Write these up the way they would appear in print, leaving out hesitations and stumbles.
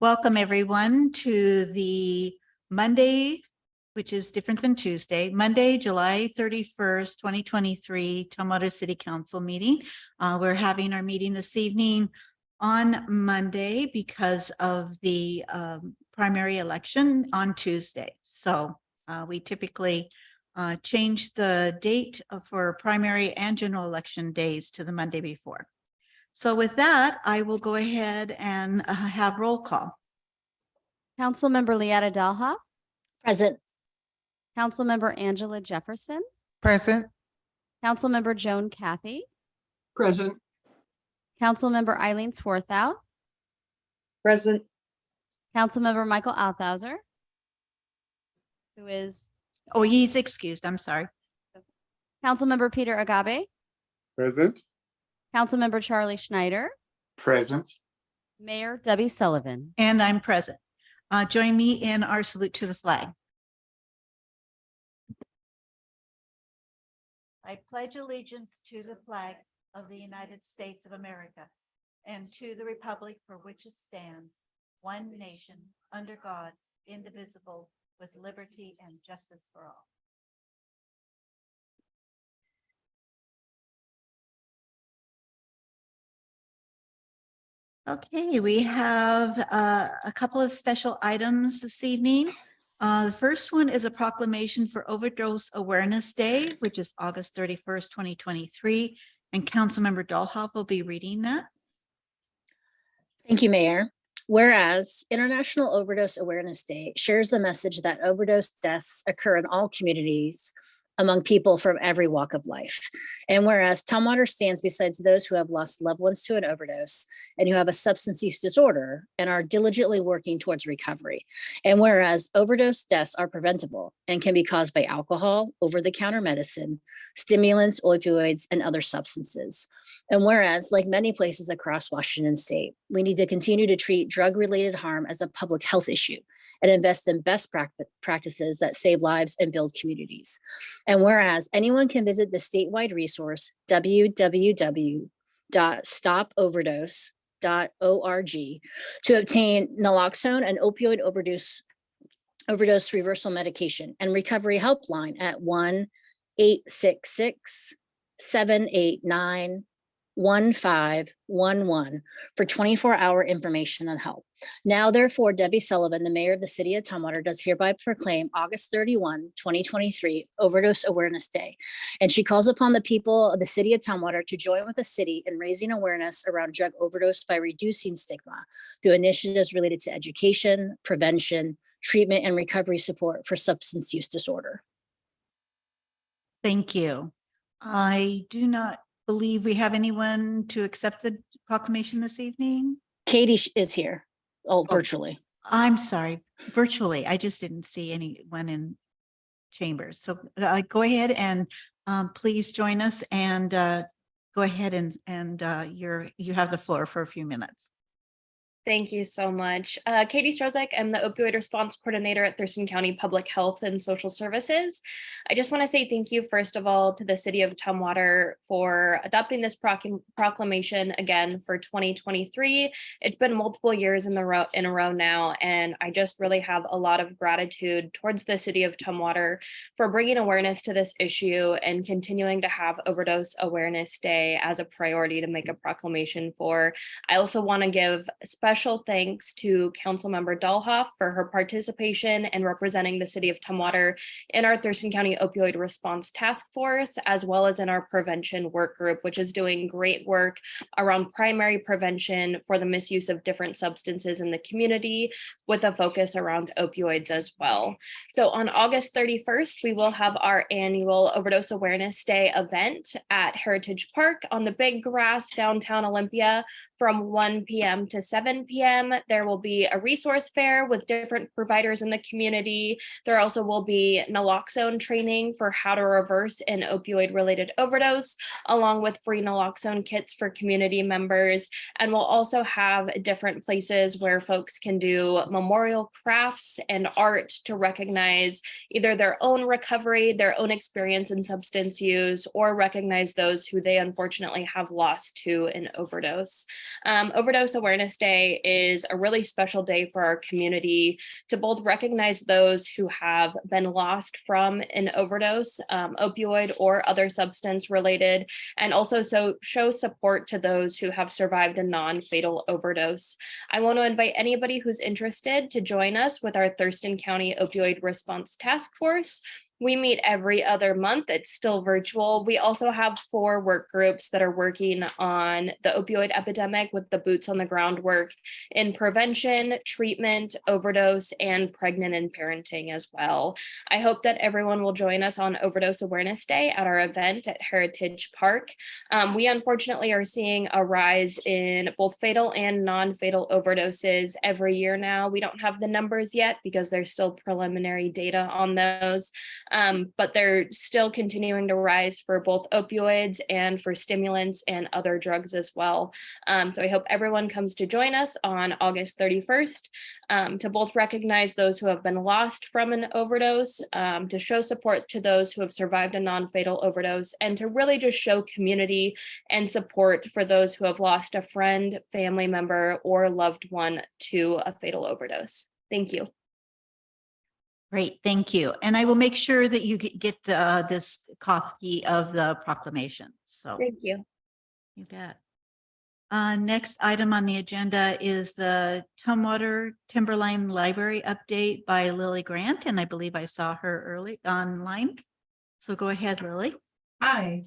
Welcome everyone to the Monday, which is different than Tuesday, Monday, July 31st, 2023, Tumwater City Council meeting. We're having our meeting this evening on Monday because of the primary election on Tuesday. So we typically change the date for primary and general election days to the Monday before. So with that, I will go ahead and have roll call. Councilmember Leatta Dalhoff, Present. Councilmember Angela Jefferson, Present. Councilmember Joan Cathy, Present. Councilmember Eileen Swarthout, Present. Councilmember Michael Althauser, who is Oh, he's excused. I'm sorry. Councilmember Peter Agabe, Present. Councilmember Charlie Schneider, Present. Mayor Debbie Sullivan. And I'm present. Join me in our salute to the flag. I pledge allegiance to the flag of the United States of America and to the republic for which it stands, one nation, under God, indivisible, with liberty and justice for all. Okay, we have a couple of special items this evening. The first one is a proclamation for Overdose Awareness Day, which is August 31st, 2023. And Councilmember Dalhoff will be reading that. Thank you, Mayor. Whereas International Overdose Awareness Day shares the message that overdose deaths occur in all communities among people from every walk of life. And whereas Tumwater stands beside those who have lost loved ones to an overdose and who have a substance use disorder and are diligently working towards recovery. And whereas overdose deaths are preventable and can be caused by alcohol, over-the-counter medicine, stimulants, opioids, and other substances. And whereas, like many places across Washington state, we need to continue to treat drug-related harm as a public health issue and invest in best practices that save lives and build communities. And whereas anyone can visit the statewide resource, www.stopoverdose.org, to obtain naloxone and opioid overdose reversal medication and recovery helpline at 1-866-789-1511 for 24-hour information and help. Now, therefore, Debbie Sullivan, the mayor of the city of Tumwater, does hereby proclaim August 31, 2023, Overdose Awareness Day. And she calls upon the people of the city of Tumwater to join with the city in raising awareness around drug overdose by reducing stigma through initiatives related to education, prevention, treatment, and recovery support for substance use disorder. Thank you. I do not believe we have anyone to accept the proclamation this evening. Katie is here. Oh, virtually. I'm sorry, virtually. I just didn't see anyone in chambers. So go ahead and please join us and go ahead and you have the floor for a few minutes. Thank you so much. Katie Strozek, I'm the opioid response coordinator at Thurston County Public Health and Social Services. I just want to say thank you, first of all, to the city of Tumwater for adopting this proclamation again for 2023. It's been multiple years in a row now, and I just really have a lot of gratitude towards the city of Tumwater for bringing awareness to this issue and continuing to have Overdose Awareness Day as a priority to make a proclamation for. I also want to give special thanks to Councilmember Dalhoff for her participation and representing the city of Tumwater in our Thurston County Opioid Response Task Force, as well as in our prevention work group, which is doing great work around primary prevention for the misuse of different substances in the community, with a focus around opioids as well. So on August 31st, we will have our annual Overdose Awareness Day event at Heritage Park on the big grass downtown Olympia from 1 p.m. to 7 p.m. There will be a resource fair with different providers in the community. There also will be naloxone training for how to reverse an opioid-related overdose, along with free naloxone kits for community members. And we'll also have different places where folks can do memorial crafts and art to recognize either their own recovery, their own experience in substance use, or recognize those who they unfortunately have lost to an overdose. Overdose Awareness Day Day is a really special day for our community to both recognize those who have been lost from an overdose, opioid or other substance related, and also show support to those who have survived a non-fatal overdose. I want to invite anybody who's interested to join us with our Thurston County Opioid Response Task Force. We meet every other month. It's still virtual. We also have 4 work groups that are working on the opioid epidemic with the boots on the ground work in prevention, treatment, overdose, and pregnant and parenting as well. I hope that everyone will join us on Overdose Awareness Day at our event at Heritage Park. We unfortunately are seeing a rise in both fatal and non-fatal overdoses every year now. We don't have the numbers yet because there's still preliminary data on those. But they're still continuing to rise for both opioids and for stimulants and other drugs as well. So I hope everyone comes to join us on August 31st to both recognize those who have been lost from an overdose, to show support to those who have survived a non-fatal overdose, and to really just show community and support for those who have lost a friend, family member, or loved one to a fatal overdose. Thank you. Great, thank you. And I will make sure that you get this copy of the proclamation. So Thank you. you bet. Next item on the agenda is the Tumwater Timberline Library update by Lily Grant, and I believe I saw her early online. So go ahead, Lily. Hi.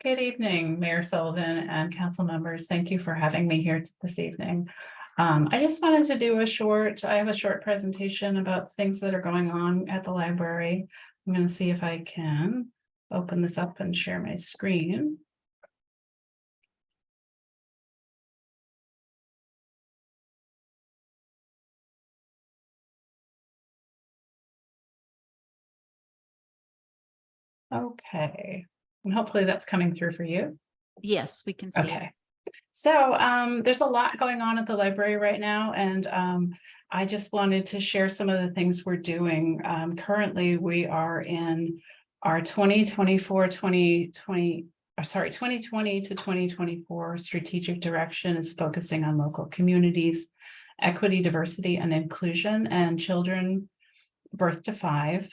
Good evening, Mayor Sullivan and council members. Thank you for having me here this evening. I just wanted to do I have a short presentation about things that are going on at the library. I'm going to see if I can open this up and share my screen. Okay, and hopefully that's coming through for you. Yes, we can see. Okay. So there's a lot going on at the library right now, and I just wanted to share some of the things we're doing. Currently, we are in our 2020 to 2024 strategic direction is focusing on local communities, equity, diversity, and inclusion, and children birth to 5.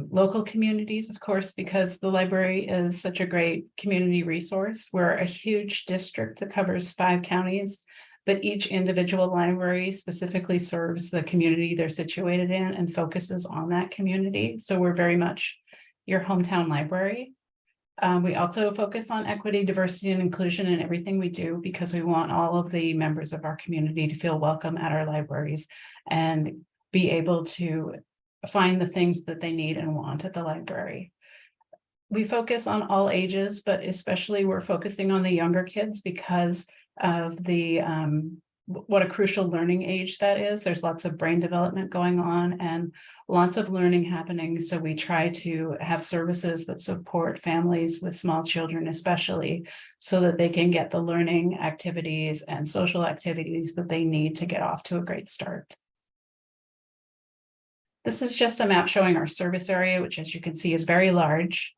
Local communities, of course, because the library is such a great community resource. We're a huge district that covers 5 counties, but each individual library specifically serves the community they're situated in and focuses on that community. So we're very much your hometown library. We also focus on equity, diversity, and inclusion in everything we do because we want all of the members of our community to feel welcome at our libraries and be able to find the things that they need and want at the library. We focus on all ages, but especially we're focusing on the younger kids because of the what a crucial learning age that is. There's lots of brain development going on and lots of learning happening. So we try to have services that support families with small children, especially so that they can get the learning activities and social activities that they need to get off to a great start. This is just a map showing our service area, which, as you can see, is very large,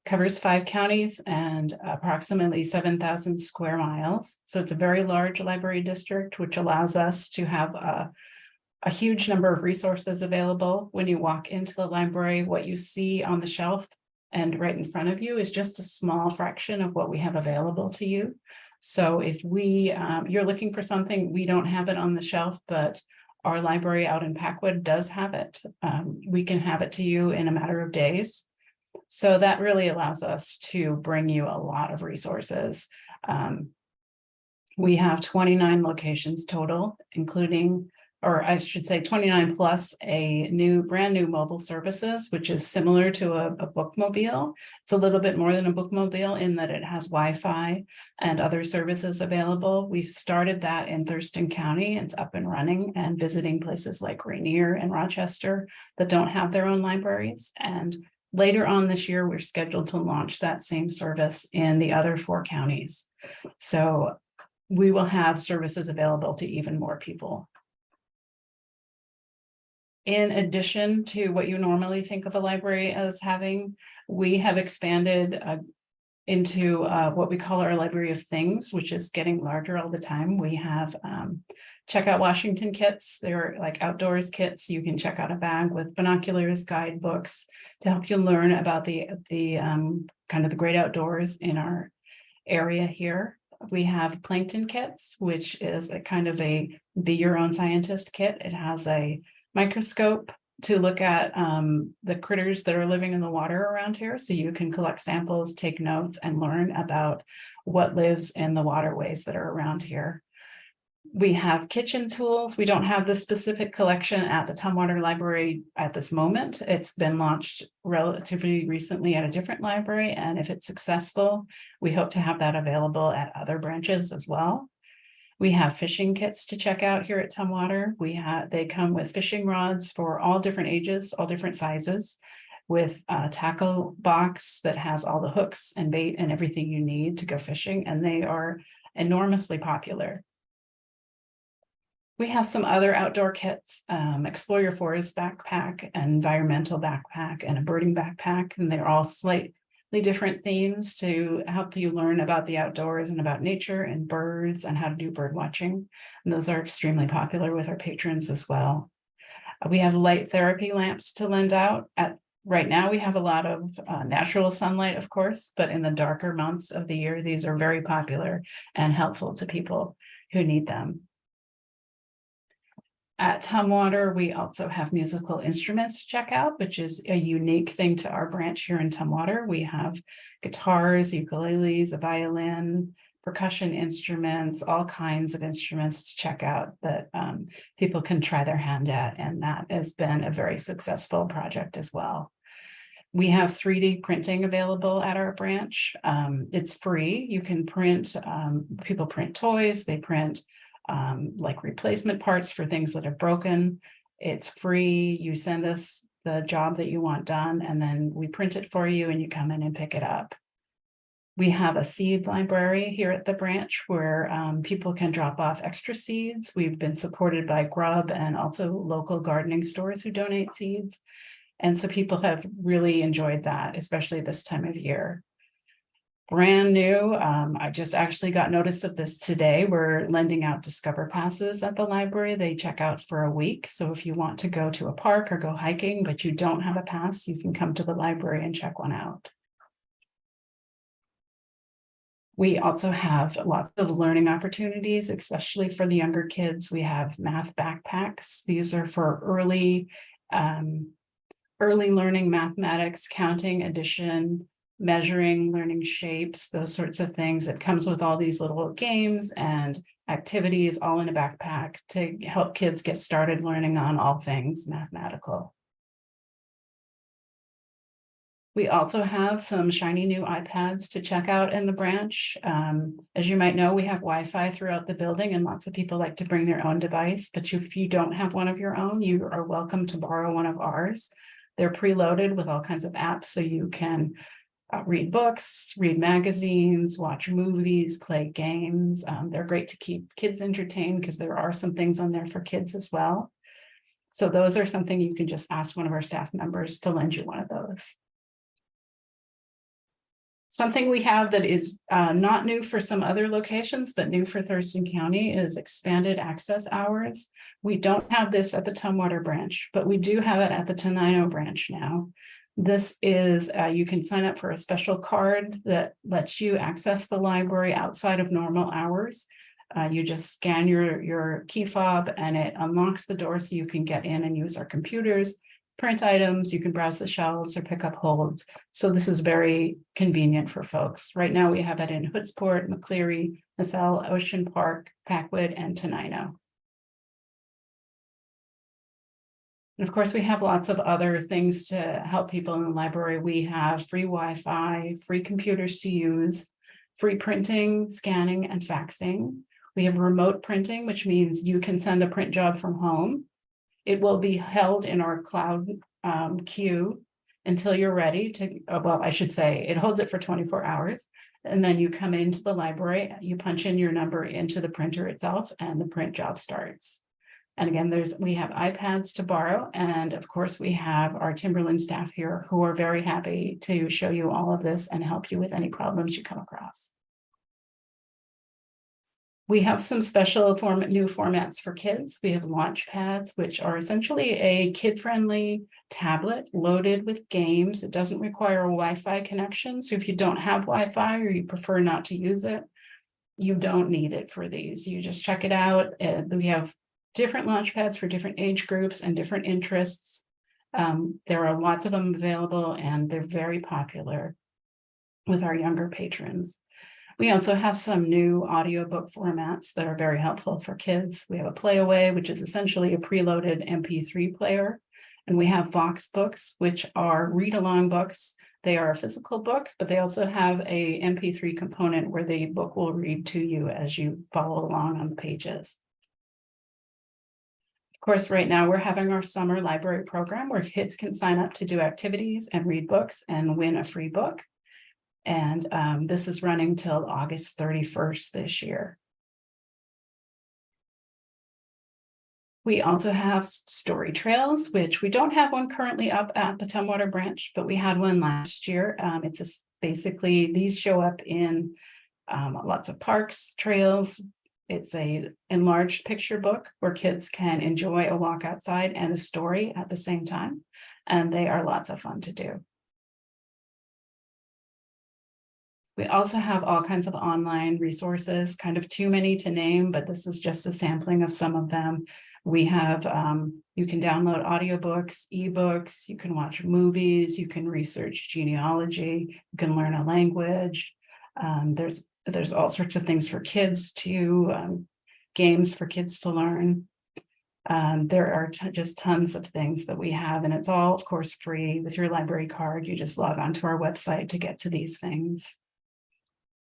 covers 5 counties and approximately 7,000 square miles. So it's a very large library district, which allows us to have a huge number of resources available. When you walk into the library, what you see on the shelf and right in front of you is just a small fraction of what we have available to you. So if you're looking for something, we don't have it on the shelf, but our library out in Packwood does have it. We can have it to you in a matter of days. So that really allows us to bring you a lot of resources. We have 29 locations total, including, or I should say 29 plus a brand new mobile services, which is similar to a bookmobile. It's a little bit more than a bookmobile in that it has Wi-Fi and other services available. We've started that in Thurston County. It's up and running and visiting places like Rainier and Rochester that don't have their own libraries. And later on this year, we're scheduled to launch that same service in the other 4 counties. So we will have services available to even more people. In addition to what you normally think of a library as having, we have expanded into what we call our library of things, which is getting larger all the time. We have check out Washington kits. They're like outdoors kits. You can check out a bag with binoculars, guidebooks to help you learn about the kind of the great outdoors in our area here. We have plankton kits, which is a kind of a be your own scientist kit. It has a microscope to look at the critters that are living in the water around here. So you can collect samples, take notes, and learn about what lives in the waterways that are around here. We have kitchen tools. We don't have the specific collection at the Tumwater Library at this moment. It's been launched relatively recently at a different library, and if it's successful, we hope to have that available at other branches as well. We have fishing kits to check out here at Tumwater. They come with fishing rods for all different ages, all different sizes, with a tackle box that has all the hooks and bait and everything you need to go fishing, and they are enormously popular. We have some other outdoor kits, Explore Your Forest backpack, an environmental backpack, and a birding backpack, and they're all slightly different themes to help you learn about the outdoors and about nature and birds and how to do bird watching. And those are extremely popular with our patrons as well. We have light therapy lamps to lend out. Right now, we have a lot of natural sunlight, of course, but in the darker months of the year, these are very popular and helpful to people who need them. At Tumwater, we also have musical instruments to check out, which is a unique thing to our branch here in Tumwater. We have guitars, ukuleles, a violin, percussion instruments, all kinds of instruments to check out that people can try their hand at, and that has been a very successful project as well. We have 3D printing available at our branch. It's free. You can print, people print toys, they print like replacement parts for things that are broken. It's free. You send us the job that you want done, and then we print it for you and you come in and pick it up. We have a seed library here at the branch where people can drop off extra seeds. We've been supported by Grub and also local gardening stores who donate seeds. And so people have really enjoyed that, especially this time of year. Brand new, I just actually got notice of this today. We're lending out Discover Passes at the library. They check out for a week. So if you want to go to a park or go hiking, but you don't have a pass, you can come to the library and check one out. We also have lots of learning opportunities, especially for the younger kids. We have math backpacks. These are for early learning mathematics, counting, addition, measuring, learning shapes, those sorts of things. It comes with all these little games and activities all in a backpack to help kids get started learning on all things mathematical. We also have some shiny new iPads to check out in the branch. As you might know, we have Wi-Fi throughout the building, and lots of people like to bring their own device, but if you don't have one of your own, you are welcome to borrow one of ours. They're preloaded with all kinds of apps, so you can read books, read magazines, watch movies, play games. They're great to keep kids entertained because there are some things on there for kids as well. So those are something you can just ask one of our staff members to lend you one of those. Something we have that is not new for some other locations, but new for Thurston County is expanded access hours. We don't have this at the Tumwater branch, but we do have it at the Tenino branch now. This is, you can sign up for a special card that lets you access the library outside of normal hours. You just scan your key fob and it unlocks the door so you can get in and use our computers, print items, you can browse the shelves or pick up holds. So this is very convenient for folks. Right now we have it in Hoodsport, McCleary, Nassau, Ocean Park, Packwood, and Tenino. And of course, we have lots of other things to help people in the library. We have free Wi-Fi, free computers to use, free printing, scanning, and faxing. We have remote printing, which means you can send a print job from home. It will be held in our cloud queue until you're ready to, well, I should say, it holds it for 24 hours. And then you come into the library, you punch in your number into the printer itself, and the print job starts. And again, we have iPads to borrow. And of course, we have our Timberland staff here who are very happy to show you all of this and help you with any problems you come across. We have some special new formats for kids. We have launch pads, which are essentially a kid-friendly tablet loaded with games. It doesn't require a Wi-Fi connection. So if you don't have Wi-Fi or you prefer not to use it, you don't need it for these. You just check it out. We have different launch pads for different age groups and different interests. There are lots of them available and they're very popular with our younger patrons. We also have some new audiobook formats that are very helpful for kids. We have a Playaway, which is essentially a preloaded MP3 player. And we have Vox books, which are read-along books. They are a physical book, but they also have a MP3 component where the book will read to you as you follow along on the pages. Of course, right now we're having our summer library program where kids can sign up to do activities and read books and win a free book. And this is running till August 31st this year. We also have story trails, which we don't have one currently up at the Tumwater branch, but we had one last year. Basically, these show up in lots of parks, trails. It's a enlarged picture book where kids can enjoy a walk outside and a story at the same time. And they are lots of fun to do. We also have all kinds of online resources, kind of too many to name, but this is just a sampling of some of them. We have, you can download audiobooks, ebooks, you can watch movies, you can research genealogy, you can learn a language. There's all sorts of things for kids to, games for kids to learn. There are just tons of things that we have, and it's all, of course, free with your library card. You just log on to our website to get to these things.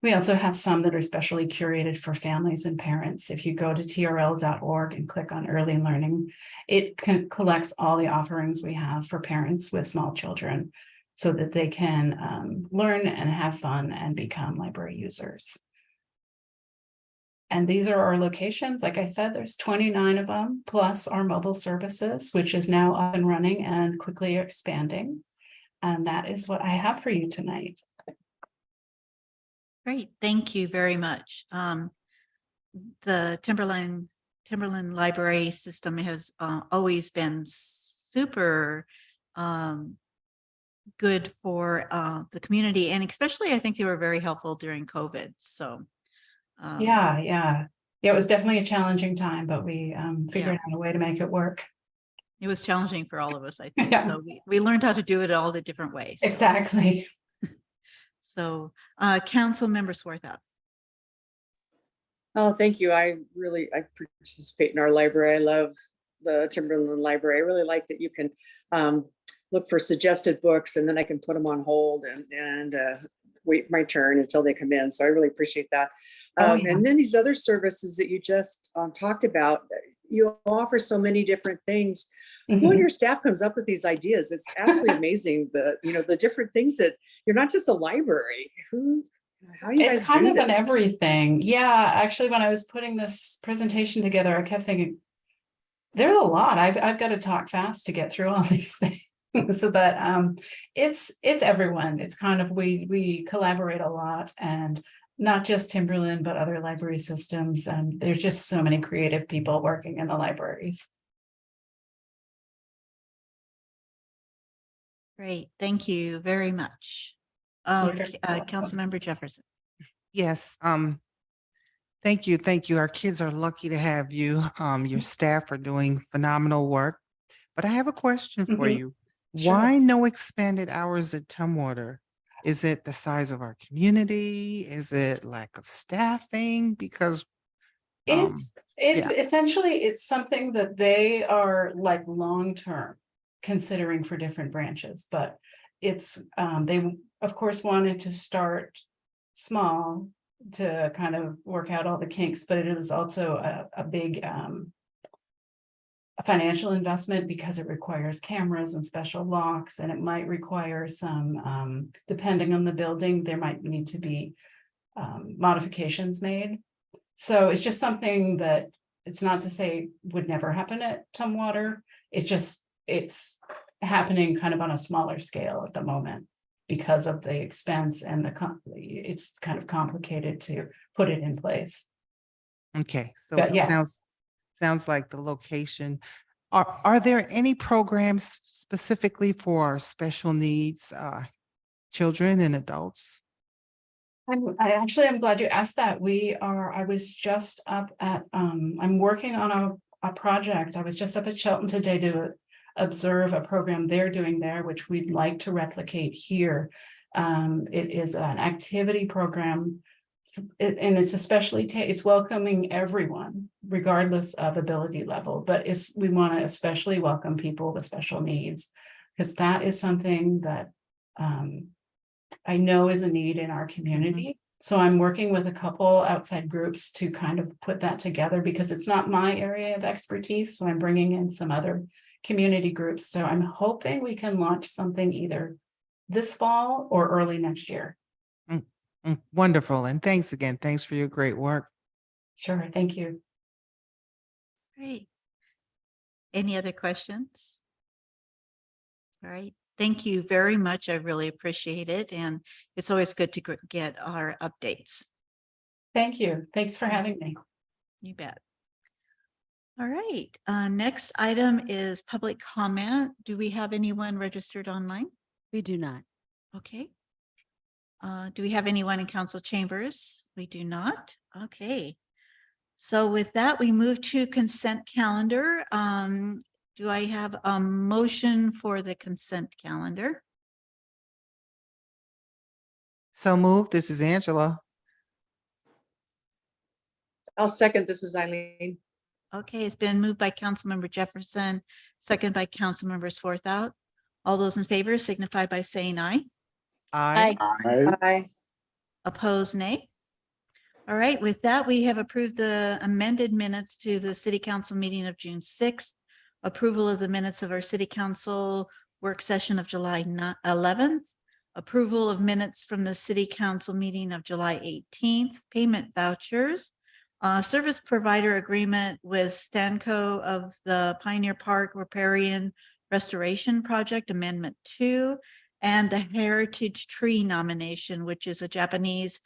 We also have some that are specially curated for families and parents. If you go to trl.org and click on early learning, it collects all the offerings we have for parents with small children so that they can learn and have fun and become library users. And these are our locations. Like I said, there's 29 of them, plus our mobile services, which is now up and running and quickly expanding. And that is what I have for you tonight. Great, thank you very much. The Timberland Library System has always been super good for the community, and especially I think they were very helpful during COVID. So Yeah, it was definitely a challenging time, but we figured out a way to make it work. it was challenging for all of us, I think. Yeah. So we learned how to do it all the different ways. Exactly. So Councilmember Swarthout. Oh, thank you. I participate in our library. I love the Timberland Library. I really like that you can look for suggested books and then I can put them on hold and wait my turn until they come in. So I really appreciate that. And then these other services that you just talked about, you offer so many different things. Who on your staff comes up with these ideas? It's absolutely amazing. The different things that you're not just a library. How do you guys It's kind do of this? an everything. Yeah, actually, when I was putting this presentation together, I kept thinking, there's a lot. I've got to talk fast to get through all these things. So that it's everyone. It's kind of we collaborate a lot, and not just Timberland, but other library systems. And there's just so many creative people working in the libraries. Great, thank you very much. Councilmember Jefferson. Yes, thank you. Our kids are lucky to have you. Your staff are doing phenomenal work. But I have a question for you. Sure. Why no expanded hours at Tumwater? Is it the size of our community? Is it lack of staffing? Because It's essentially, it's something that they are like long-term considering for different branches, but it's they of course wanted to start small to kind of work out all the kinks, but it is also a big a financial investment because it requires cameras and special locks, and it might require some depending on the building, there might need to be modifications made. So it's just something that it's not to say would never happen at Tumwater. It's happening kind of on a smaller scale at the moment because of the expense and it's kind of complicated to put it in place. Okay, so But it yeah. sounds like the location. Are there any programs specifically for special needs children and adults? I'm glad you asked that. I was just up at, I'm working on a project. I was just up at Shelton today to observe a program they're doing there, which we'd like to replicate here. It is an activity program. And it's especially, it's welcoming everyone regardless of ability level, but we want to especially welcome people with special needs, because that is something that I know is a need in our community. So I'm working with a couple outside groups to kind of put that together, because it's not my area of expertise. So I'm bringing in some other community groups. So I'm hoping we can launch something either this fall or early next year. Wonderful. And thanks again. Thanks for your great work. Sure. Thank you. Great. Any other questions? All right. Thank you very much. I really appreciate it. And it's always good to get our updates. Thank you. Thanks for having me. You bet. All right. Next item is public comment. Do we have anyone registered online? We do not. Okay. Do we have anyone in council chambers? We do not. Okay. So with that, we move to consent calendar. Do I have a motion for the consent calendar? So moved. This is Angela. I'll second. This is Eileen. Okay, it's been moved by Councilmember Jefferson, second by Councilmember Swarthout. All those in favor signify by saying aye. Aye. Aye. Opposed, nay. All right, with that, we have approved the amended minutes to the city council meeting of June 6th, approval of the minutes of our city council work session of July 11th, approval of minutes from the city council meeting of July 18th, payment vouchers, service provider agreement with Stanco of the Pioneer Park Riparian Restoration Project Amendment 2, and the Heritage Tree nomination, which is a Japanese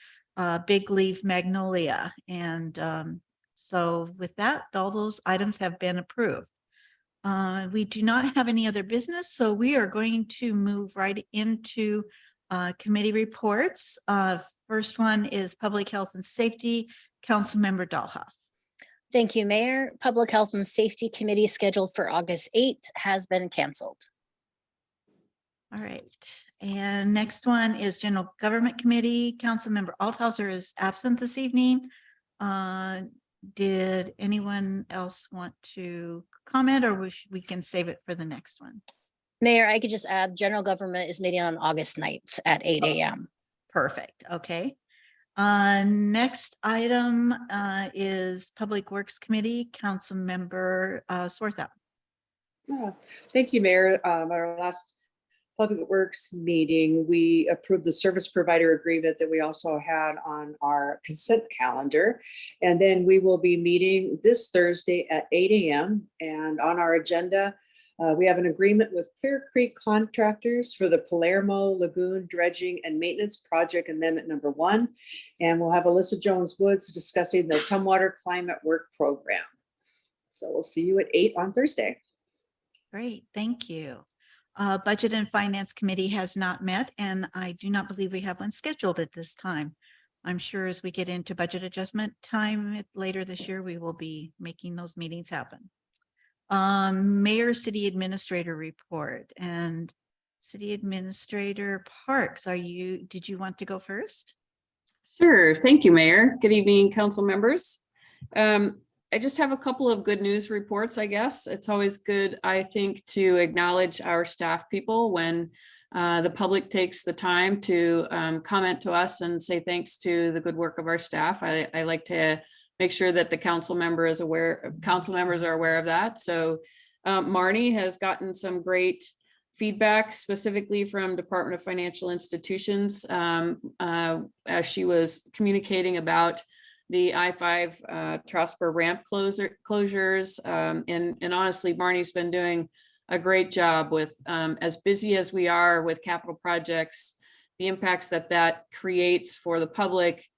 big leaf magnolia. And so with that, all those items have been approved. We do not have any other business, so we are going to move right into committee reports. First one is Public Health and Safety, Councilmember Dahlhoff. Thank you, Mayor. Public Health and Safety Committee scheduled for August 8th has been canceled. All right, and next one is General Government Committee. Councilmember Althauser is absent this evening. Did anyone else want to comment, or we can save it for the next one? Mayor, I could just add General Government is meeting on August 9th at 8 a.m. Perfect, okay. Next item is Public Works Committee, Councilmember Swarthout. Thank you, Mayor. Our last Public Works meeting, we approved the service provider agreement that we also had on our consent calendar. And then we will be meeting this Thursday at 8 a.m. And on our agenda, we have an agreement with Clear Creek Contractors for the Palermo Lagoon Dredging and Maintenance Project Amendment number 1. And we'll have Alyssa Jones Woods discussing the Tumwater Climate Work Program. So we'll see you at 8 on Thursday. Great, thank you. Budget and Finance Committee has not met, and I do not believe we have one scheduled at this time. I'm sure as we get into budget adjustment time later this year, we will be making those meetings happen. Mayor City Administrator report, and City Administrator Parks, did you want to go first? Sure. Thank you, Mayor. Good evening, council members. I just have a couple of good news reports, I guess. It's always good, I think, to acknowledge our staff people when the public takes the time to comment to us and say thanks to the good work of our staff. I like to make sure that the council members are aware of that. So Marnie has gotten some great feedback specifically from Department of Financial Institutions as she was communicating about the I-5 Trosper ramp closures. And honestly, Barney's been doing a great job with, as busy as we are with capital projects, the impacts that creates for the public.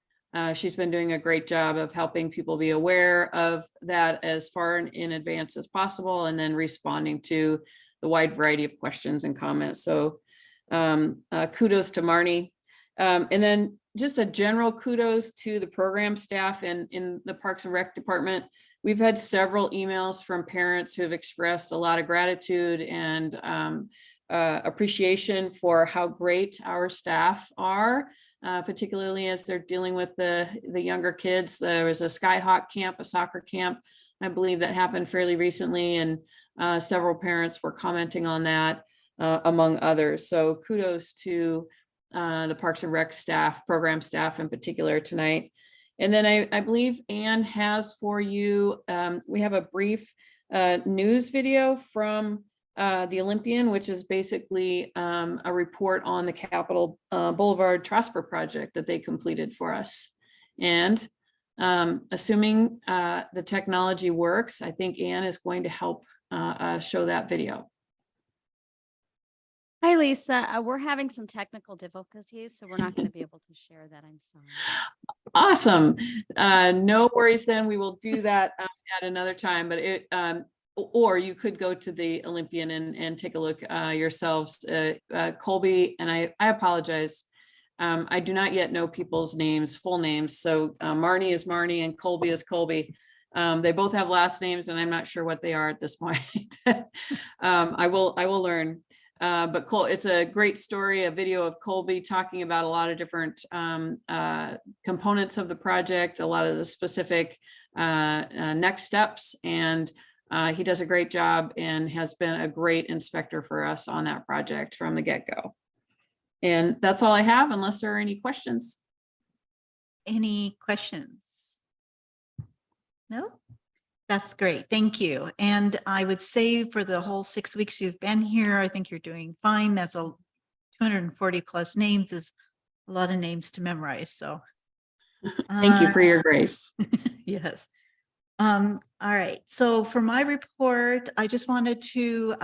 She's been doing a great job of helping people be aware of that as far in advance as possible, and then responding to the wide variety of questions and comments. So kudos to Marnie. And then just a general kudos to the program staff in the Parks and Rec Department. We've had several emails from parents who have expressed a lot of gratitude and appreciation for how great our staff are, particularly as they're dealing with the younger kids. There was a Skyhawk camp, a soccer camp, I believe, that happened fairly recently, and several parents were commenting on that, among others. So kudos to the Parks and Rec staff, program staff in particular tonight. And then I believe Anne has for you, we have a brief news video from the Olympian, which is basically a report on the Capitol Boulevard Trosper project that they completed for us. And assuming the technology works, I think Anne is going to help show that video. Hi, Lisa. We're having some technical difficulties, so we're not going to be able to share that. I'm sorry. Awesome. No worries then. We will do that at another time, but or you could go to the Olympian and take a look yourselves. Colby, and I apologize. I do not yet know people's names, full names. So Marnie is Marnie and Colby is Colby. They both have last names and I'm not sure what they are at this point. I will learn. But it's a great story, a video of Colby talking about a lot of different components of the project, a lot of the specific next steps, and he does a great job and has been a great inspector for us on that project from the get-go. And that's all I have, unless there are any questions. Any questions? No? That's great. Thank you. And I would say for the whole 6 weeks you've been here, I think you're doing fine. That's 240 plus names is a lot of names to memorize. So Thank you for your grace. yes. All right. So for my report, I just wanted to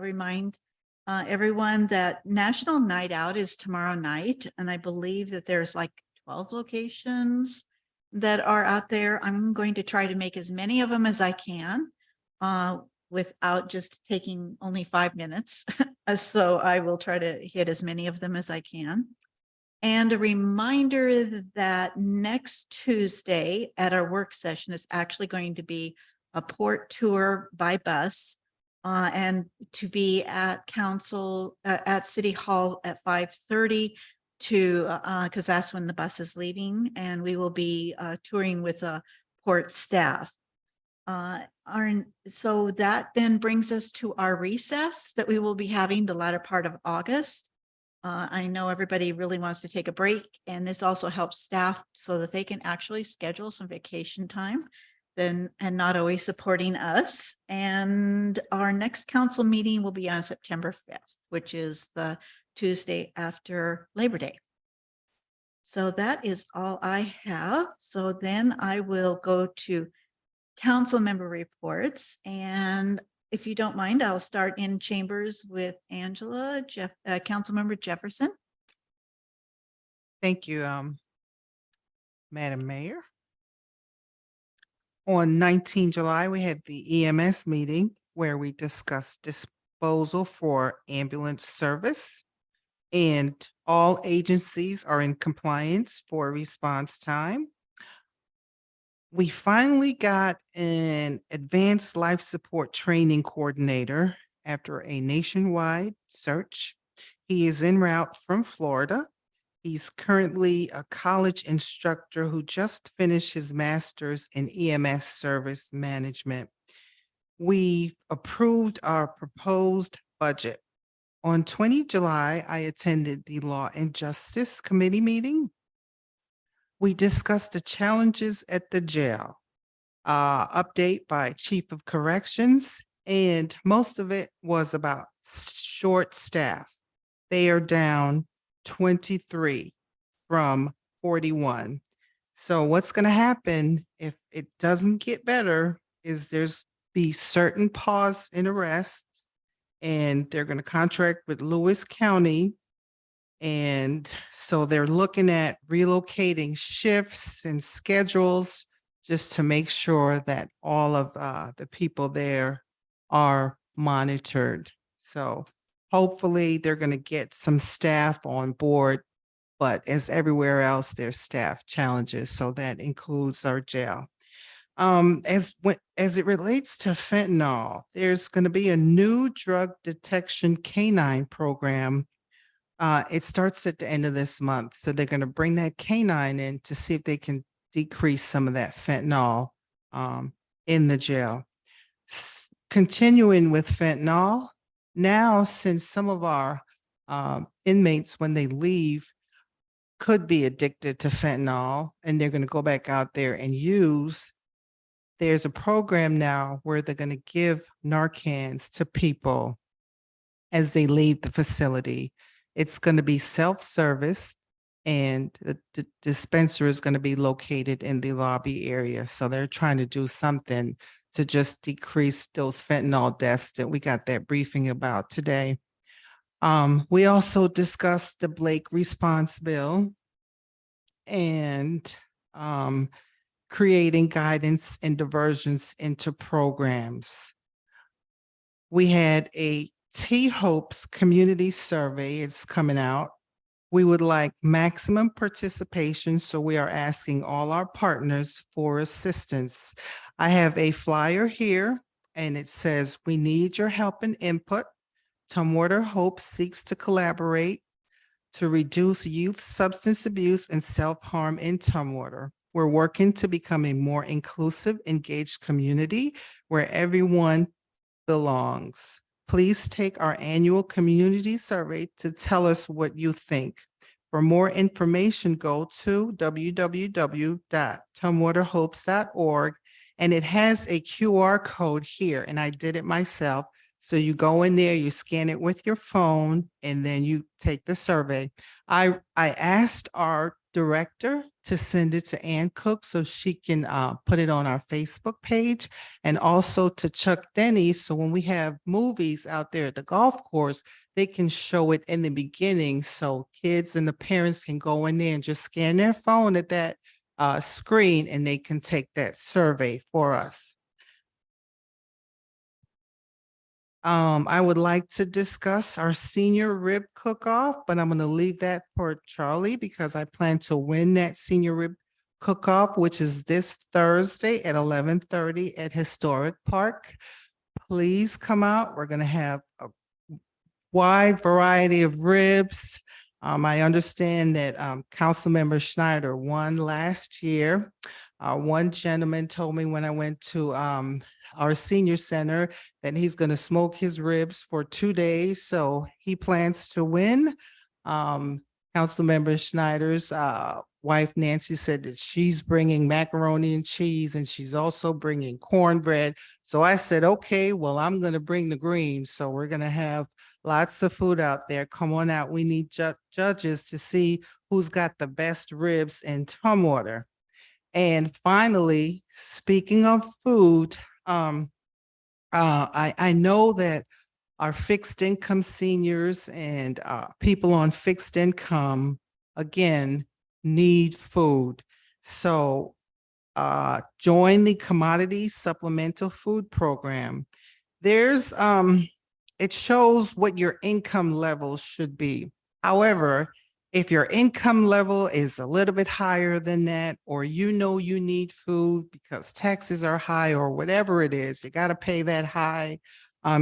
remind everyone that National Night Out is tomorrow night. And I believe that there's like 12 locations that are out there. I'm going to try to make as many of them as I can without just taking only 5 minutes. So I will try to hit as many of them as I can. And a reminder that next Tuesday at our work session is actually going to be a port tour by bus and to be at council at City Hall at 5:30 because that's when the bus is leaving, and we will be touring with a port staff. So that then brings us to our recess that we will be having the latter part of August. I know everybody really wants to take a break, and this also helps staff so that they can actually schedule some vacation time and not always supporting us. And our next council meeting will be on September 5th, which is the Tuesday after Labor Day. So that is all I have. So then I will go to council member reports. And if you don't mind, I'll start in chambers with Angela, Councilmember Jefferson. Thank you, Madam Mayor. On 19 July, we had the EMS meeting where we discussed disposal for ambulance service, and all agencies are in compliance for response time. We finally got an advanced life support training coordinator after a nationwide search. He is en route from Florida. He's currently a college instructor who just finished his master's in EMS service management. We approved our proposed budget. On 20 July, I attended the Law and Justice Committee meeting. We discussed the challenges at the jail, update by Chief of Corrections, and most of it was about short staff. They are down 23 from 41. So what's going to happen if it doesn't get better is there's be certain pause in arrests, and they're going to contract with Lewis County. And so they're looking at relocating shifts and schedules just to make sure that all of the people there are monitored. So hopefully they're going to get some staff on board, but as everywhere else, there's staff challenges. So that includes our jail. As it relates to fentanyl, there's going to be a new drug detection canine program. It starts at the end of this month. So they're going to bring that canine in to see if they can decrease some of that fentanyl in the jail. Continuing with fentanyl, now since some of our inmates, when they leave, could be addicted to fentanyl and they're going to go back out there and use, there's a program now where they're going to give Narcans to people as they leave the facility. It's going to be self-service, and the dispenser is going to be located in the lobby area. So they're trying to do something to just decrease those fentanyl deaths that we got that briefing about today. We also discussed the Blake Response Bill and creating guidance and diversions into programs. We had a T-Hopes community survey. It's coming out. We would like maximum participation, so we are asking all our partners for assistance. I have a flyer here, and it says, "We need your help and input. Tumwater Hope seeks to collaborate to reduce youth substance abuse and self-harm in Tumwater. We're working to become a more inclusive, engaged community where everyone belongs. Please take our annual community survey to tell us what you think. For more information, go to www.tumwaterhopes.org, and it has a QR code here, and I did it myself. So you go in there, you scan it with your phone, and then you take the survey. I asked our director to send it to Ann Cook so she can put it on our Facebook page, and also to Chuck Denny. So when we have movies out there at the golf course, they can show it in the beginning so kids and the parents can go in there and just scan their phone at that screen, and they can take that survey for us. I would like to discuss our senior rib cook-off, but I'm going to leave that for Charlie because I plan to win that senior rib cook-off, which is this Thursday at 11:30 at Historic Park. Please come out. We're going to have a wide variety of ribs. I understand that Councilmember Schneider won last year. One gentleman told me when I went to our senior center that he's going to smoke his ribs for 2 days. So he plans to win. Councilmember Schneider's wife, Nancy, said that she's bringing macaroni and cheese, and she's also bringing cornbread. So I said, okay, well, I'm going to bring the greens. So we're going to have lots of food out there. Come on out. We need judges to see who's got the best ribs in Tumwater. And finally, speaking of food, I know that our fixed income seniors and people on fixed income, again, need food. So join the Commodity Supplemental Food Program. There's, it shows what your income level should be. However, if your income level is a little bit higher than that, or you know you need food because taxes are high or whatever it is, you got to pay that high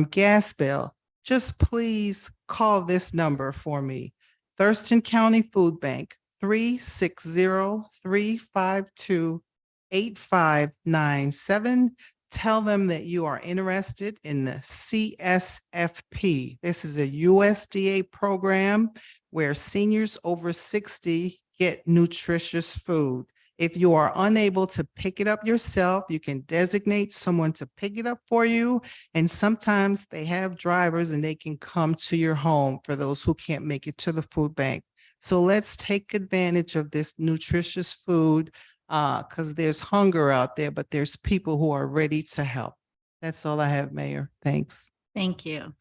gas bill, just please call this number for me. Thurston County Food Bank, 360-352-8597. Tell them that you are interested in the CSFP. This is a USDA program where seniors over 60 get nutritious food. If you are unable to pick it up yourself, you can designate someone to pick it up for you. And sometimes they have drivers and they can come to your home for those who can't make it to the food bank. So let's take advantage of this nutritious food because there's hunger out there, but there's people who are ready to help. That's all I have, Mayor. Thanks. Thank you.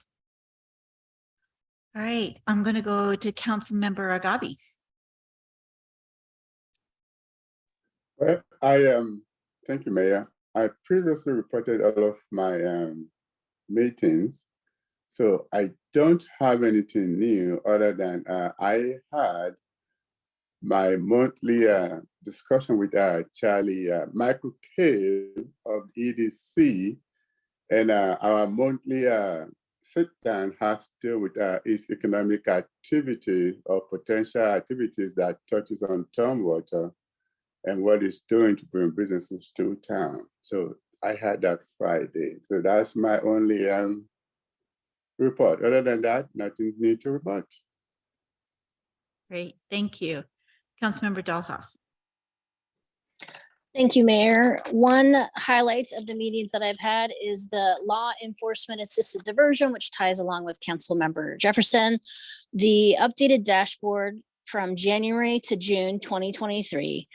All right, I'm going to go to Councilmember Agabi. Well, thank you, Mayor. I previously reported all of my meetings, so I don't have anything new other than I had my monthly discussion with Charlie Michael Cave of EDC, and our monthly sit down has to do with its economic activity or potential activities that touches on Tumwater and what it's doing to bring businesses to town. So I had that Friday. So that's my only report. Other than that, nothing new to report. Great, thank you. Councilmember Dahlhoff. Thank you, Mayor. One highlight of the meetings that I've had is the law enforcement assisted diversion, which ties along with Councilmember Jefferson. The updated dashboard from January to June 2023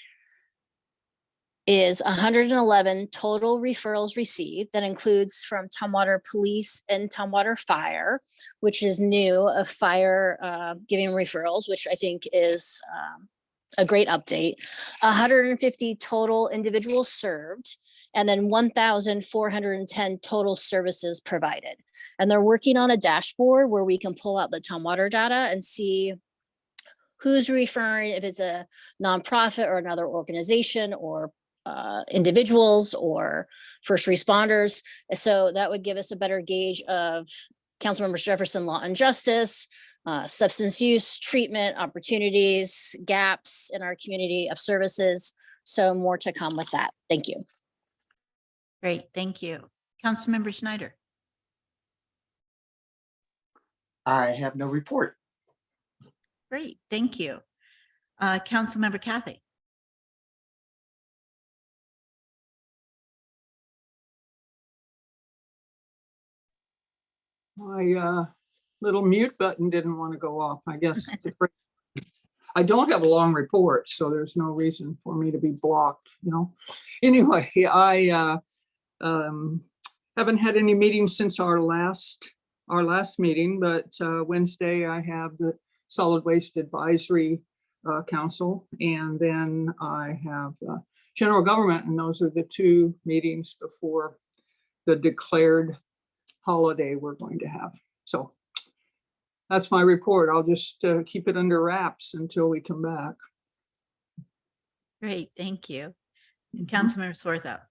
is 111 total referrals received. That includes from Tumwater Police and Tumwater Fire, which is new of fire giving referrals, which I think is a great update. 150 total individuals served, and then 1,410 total services provided. And they're working on a dashboard where we can pull out the Tumwater data and see who's referring, if it's a nonprofit or another organization or individuals or first responders. So that would give us a better gauge of Councilmember Jefferson law and justice, substance use, treatment, opportunities, gaps in our community of services. So more to come with that. Thank you. Great, thank you. Councilmember Schneider. I have no report. Great, thank you. Councilmember Kathy. My little mute button didn't want to go off. I guess I don't have a long report, so there's no reason for me to be blocked, you know. Anyway, I haven't had any meetings since our last meeting, but Wednesday I have the Solid Waste Advisory Council, and then I have General Government, and those are the two meetings before the declared holiday we're going to have. So that's my report. I'll just keep it under wraps until we come back. Great, thank you. Mhm. Councilmember Swarthout.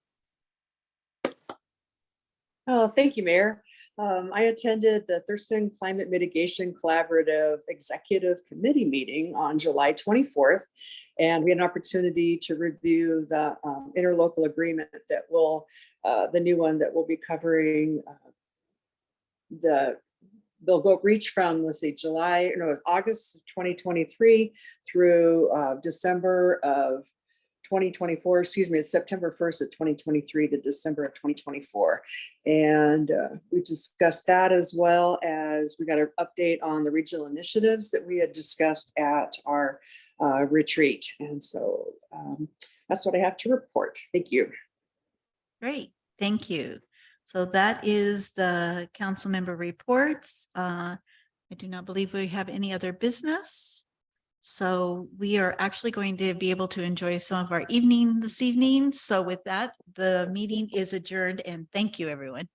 Oh, thank you, Mayor. I attended the Thurston Climate Mitigation Collaborative Executive Committee meeting on July 24th, and we had an opportunity to review the interlocal agreement that will, the new one that will be covering they'll reach from, let's see, August 2023 through December of 2024, excuse me, it's September 1st of 2023 to December of 2024. And we discussed that, as well as we got an update on the regional initiatives that we had discussed at our retreat. And so that's what I have to report. Thank you. Great, thank you. So that is the council member reports. I do not believe we have any other business. So we are actually going to be able to enjoy some of our evening this evening. So with that, the meeting is adjourned, and thank you, everyone.